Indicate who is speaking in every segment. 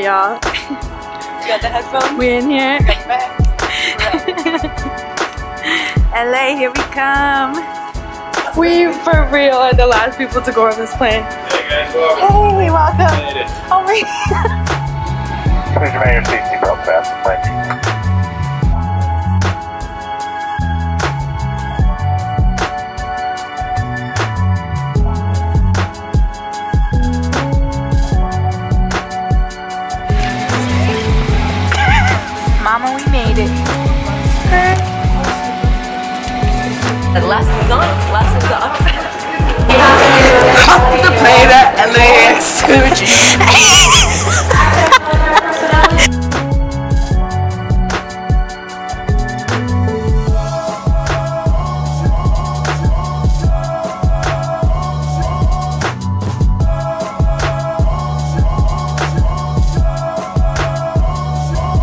Speaker 1: y'all.
Speaker 2: You got the headphones?
Speaker 1: We in here. LA, here we come. We for real are the last people to go on this plane.
Speaker 3: Hey guys, welcome.
Speaker 1: Hey, welcome. Oh my.
Speaker 3: Please remain your seatbelt fastened. Thank you.
Speaker 1: Mama, we made it.
Speaker 2: The last one's on. Last one's off.
Speaker 1: Hop the plane at LAX.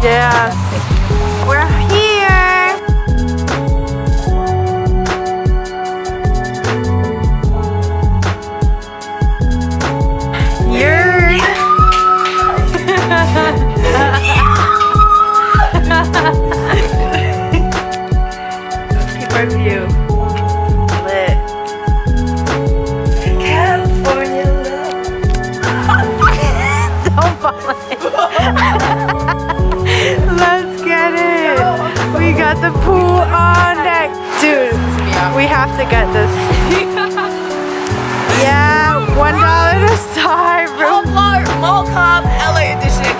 Speaker 1: Yes, we're here. You're Keep view lit. California love. Don't fall in. Let's get it. We got the pool on deck. Dude, we have to get this. Yeah, $1 to start.
Speaker 2: Walmart Mall Cop LA edition.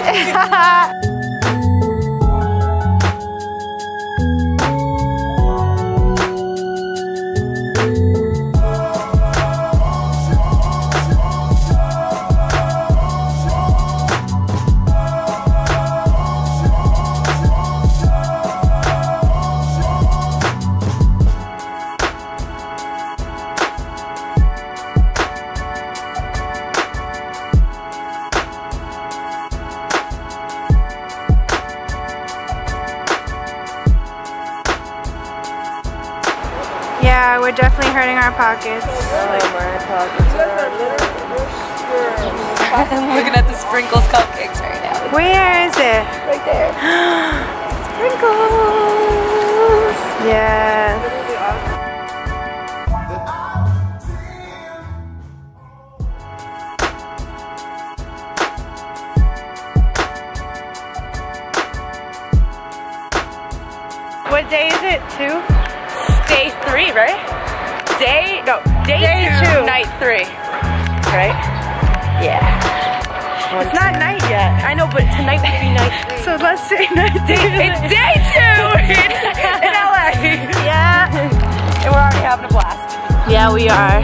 Speaker 1: Yeah, we're definitely hurting our pockets.
Speaker 2: My pockets are I'm looking at the Sprinkles cupcakes right now.
Speaker 1: Where is it?
Speaker 2: Right there.
Speaker 1: Sprinkles! Yes. What day is it? 2?
Speaker 2: Day 3, right? Day 2, night 3. Right? Yeah.
Speaker 1: It's not night yet.
Speaker 2: I know, but tonight would be night 3.
Speaker 1: So let's say night 2.
Speaker 2: It's day 2 in LA.
Speaker 1: Yeah.
Speaker 2: And we're already having a blast.
Speaker 1: Yeah, we are.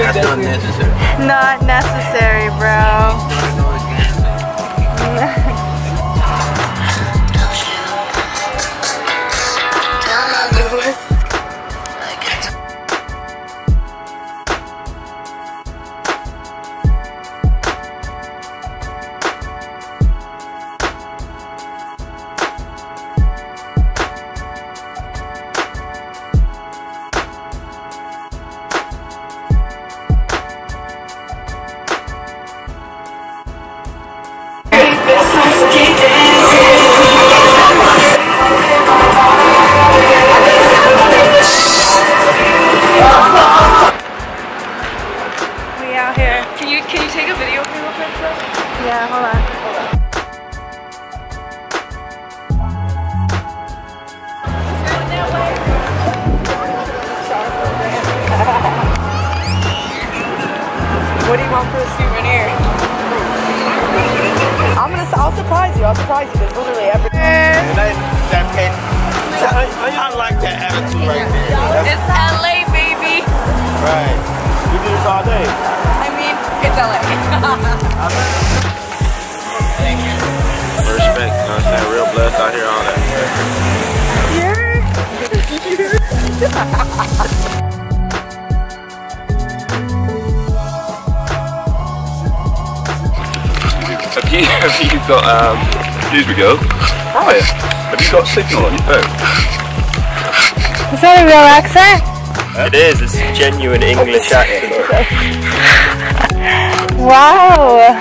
Speaker 4: That's not necessary.
Speaker 1: Not necessary, bro. What do you want for a souvenir? I'll surprise you. I'll surprise you. There's literally everything.
Speaker 3: I like that attitude right there.
Speaker 2: It's LA, baby.
Speaker 3: Right. We do this all day.
Speaker 2: I mean, it's LA.
Speaker 3: Respect, you know what I'm saying? Real blessed out here, all that.
Speaker 5: Have you got, excuse me girl. Hi. Have you got signal on your phone?
Speaker 1: Is that a real accent?
Speaker 6: It is, it's a genuine English accent.
Speaker 1: Wow.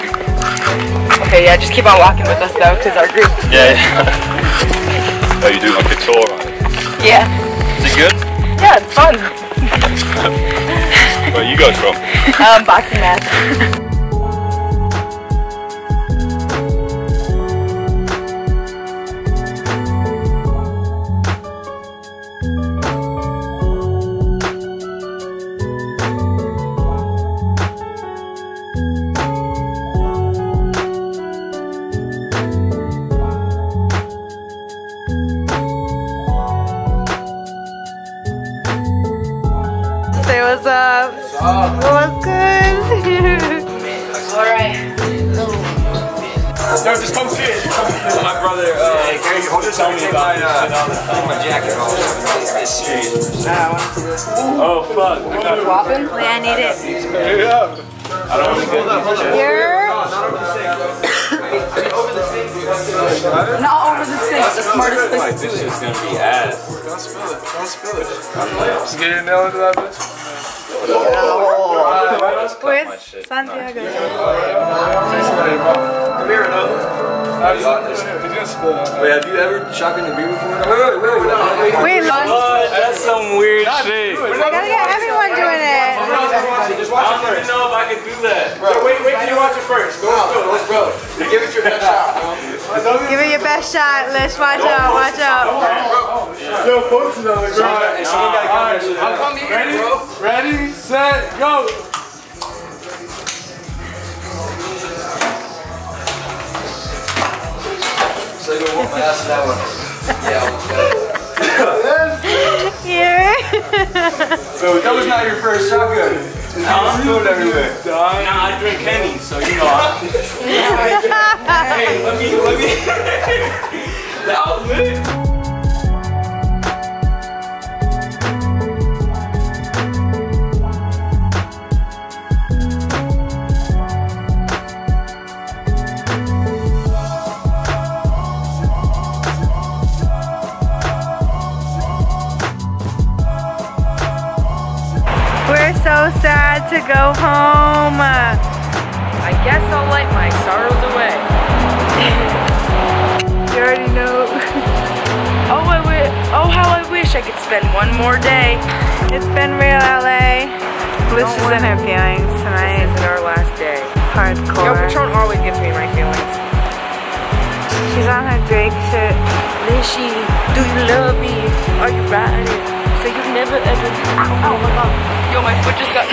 Speaker 1: Okay, yeah, just keep on walking with us though, because our group.
Speaker 5: Yeah. Oh, you do like a tour, right?
Speaker 1: Yeah.
Speaker 5: Is it good?
Speaker 1: Yeah, it's fun.
Speaker 5: Where are you guys from?
Speaker 1: Boxing match. Say what's up. What's good?
Speaker 2: Alright.
Speaker 3: Yo, just come see it. My brother, hey, Gary, hold this on me about my jacket on. It's serious. Oh, fuck.
Speaker 2: Swapping?
Speaker 1: Wait, I need it.
Speaker 3: Yeah. I don't want to get
Speaker 1: Here.
Speaker 2: Not over the sink. The smartest place to do
Speaker 3: This
Speaker 2: it.
Speaker 3: is gonna be ass. Don't spill it. Don't spill it. Just get your nail into that bitch.
Speaker 1: Where's Santiago?
Speaker 3: Come here, another. He's gonna spill it.
Speaker 4: Wait, have you ever shotgun a beer before?
Speaker 1: Wait,
Speaker 3: That's some weird shit.
Speaker 1: I gotta get everyone doing it.
Speaker 3: I don't even know if I can do that. Wait till you watch it first. Don't spill it. Give it your best shot, bro.
Speaker 1: Give it your best shot, Lish. Watch out, watch out.
Speaker 3: Yo, post it on the ground. Someone gotta come here.
Speaker 4: I'm coming here, bro.
Speaker 3: Ready, set, go.
Speaker 4: So you want my ass in that one?
Speaker 1: Here.
Speaker 3: So that was not your first shotgun. I'm spilled everywhere. Nah, I drink Henny, so you know. Hey, let me. That was lit.
Speaker 1: We're so sad to go home.
Speaker 2: I guess I'll light my sorrows away.
Speaker 1: You already know.
Speaker 2: Oh, how I wish I could spend one more day.
Speaker 1: It's been real, LA. Lish is in her feelings
Speaker 2: This
Speaker 1: tonight.
Speaker 2: isn't our last day. Yo,
Speaker 1: Hardcore.
Speaker 2: Patron always gets me in my feelings.
Speaker 1: She's on her Drake shit.
Speaker 2: Lishy, do you love me? Are you riding? So you never ever. Oh my god. Yo, my foot just got.